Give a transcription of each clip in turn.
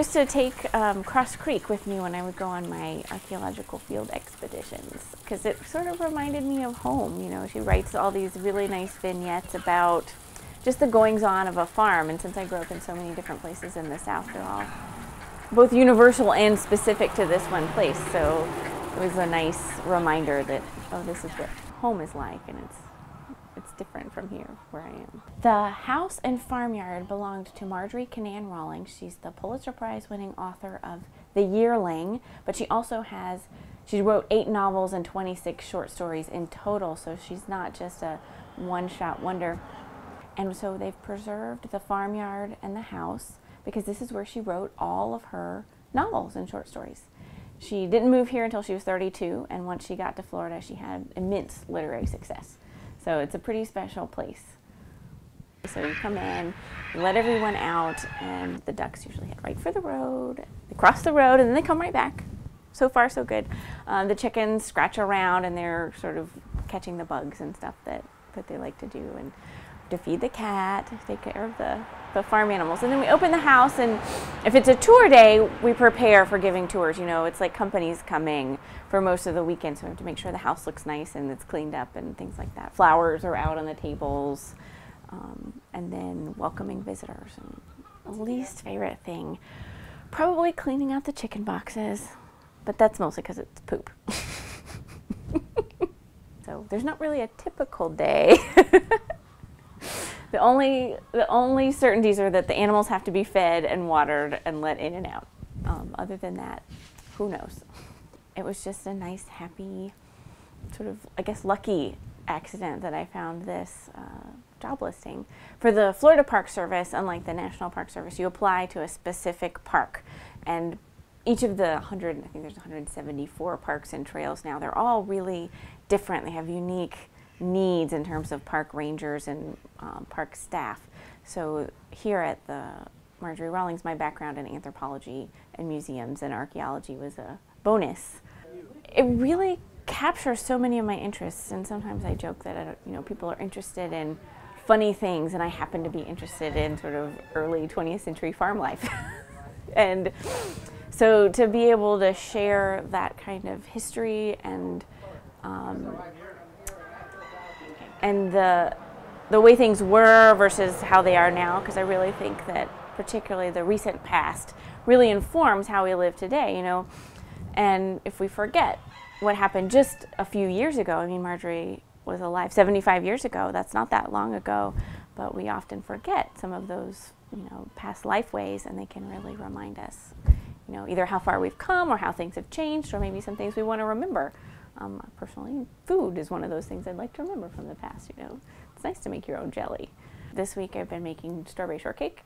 used to take Cross Creek with me when I would go on my archaeological field expeditions, because it sort of reminded me of home. You know, she writes all these really nice vignettes about just the goings-on of a farm, and since I grew up in so many different places in the South, they're all both universal and specific to this one place. So it was a nice reminder that, oh, this is what home is like, and it's different from here where I am. The house and farmyard belonged to Marjorie Kinnan Rawlings. She's the Pulitzer Prize winning author of The Yearling, but she wrote 8 novels and 26 short stories in total, so she's not just a one-shot wonder. And so they've preserved the farmyard and the house because this is where she wrote all of her novels and short stories. She didn't move here until she was 32, and once she got to Florida, she had immense literary success. So it's a pretty special place. So you come in, you let everyone out, and the ducks usually head right for the road. They cross the road, and then they come right back. So far, so good. The chickens scratch around, and they're sort of catching the bugs and stuff that they like to do, and to feed the cat, take care of the farm animals. And then we open the house, and if it's a tour day, we prepare for giving tours. You know, it's like companies coming for most of the weekend, so we have to make sure the house looks nice and it's cleaned up and things like that. Flowers are out on the tables, and then welcoming visitors. And the least favorite thing, probably cleaning out the chicken boxes, but that's mostly because it's poop. So there's not really a typical day. The only certainties are that the animals have to be fed and watered and let in and out. Other than that, who knows? It was just a nice, happy, sort of, I guess, lucky accident that I found this job listing. For the Florida Park Service, unlike the National Park Service, you apply to a specific park. And each of the I think there's 174 parks and trails now, they're all really different. They have unique needs in terms of park rangers and park staff. So here at the Marjorie Rawlings, my background in anthropology and museums and archaeology was a bonus. It really captures so many of my interests, and sometimes I joke that people are interested in funny things, and I happen to be interested in sort of early 20th century farm life. And so to be able to share that kind of history and the way things were versus how they are now, because I really think that particularly the recent past really informs how we live today, you know. And if we forget what happened just a few years ago, I mean, Marjorie was alive 75 years ago, that's not that long ago, but we often forget some of those, past life ways, and they can really remind us, either how far we've come or how things have changed, or maybe some things we want to remember. Personally, food is one of those things I'd like to remember from the past, It's nice to make your own jelly. This week I've been making strawberry shortcake.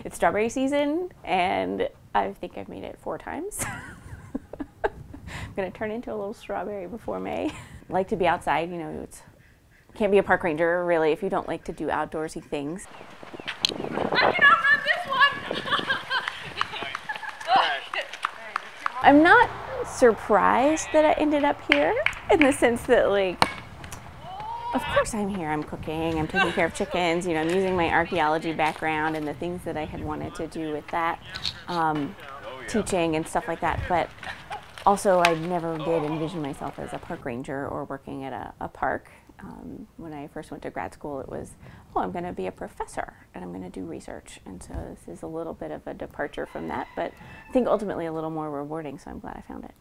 It's strawberry season, and I think I've made it 4 times. I'm going to turn into a little strawberry before May. I like to be outside, can't be a park ranger, really, if you don't like to do outdoorsy things. I can outrun this one! I'm not surprised that I ended up here, in the sense that, of course I'm here, I'm cooking, I'm taking care of chickens, I'm using my archaeology background and the things that I had wanted to do with that, teaching and stuff like that, but also I never did envision myself as a park ranger or working at a park. When I first went to grad school, it was, I'm going to be a professor and I'm going to do research, and so this is a little bit of a departure from that, but I think ultimately a little more rewarding, so I'm glad I found it.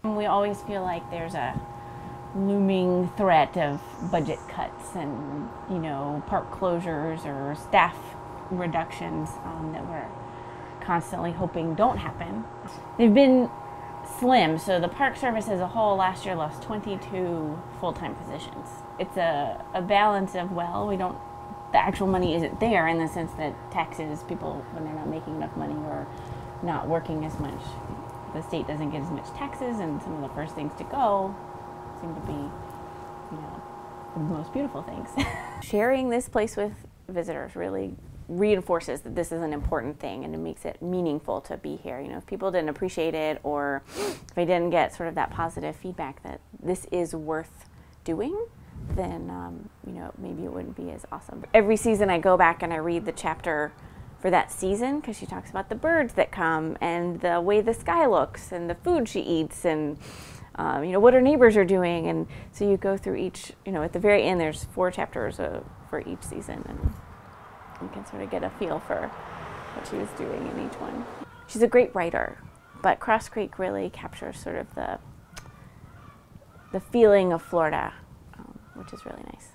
We always feel like there's a looming threat of budget cuts and, park closures or staff reductions that we're constantly hoping don't happen. They've been slim, so the Park Service as a whole last year lost 22 full-time positions. It's a balance of, the actual money isn't there in the sense that taxes, people, when they're not making enough money or not working as much, the state doesn't get as much taxes, and some of the first things to go seem to be, the most beautiful things. Sharing this place with visitors really reinforces that this is an important thing, and it makes it meaningful to be here. If people didn't appreciate it, or if I didn't get sort of that positive feedback that this is worth doing, then maybe it wouldn't be as awesome. Every season I go back and I read the chapter for that season, because she talks about the birds that come and the way the sky looks and the food she eats and what her neighbors are doing. And so you go through each, at the very end there's 4 chapters for each season, and you can sort of get a feel for what she was doing in each one. She's a great writer, but Cross Creek really captures sort of the feeling of Florida, which is really nice.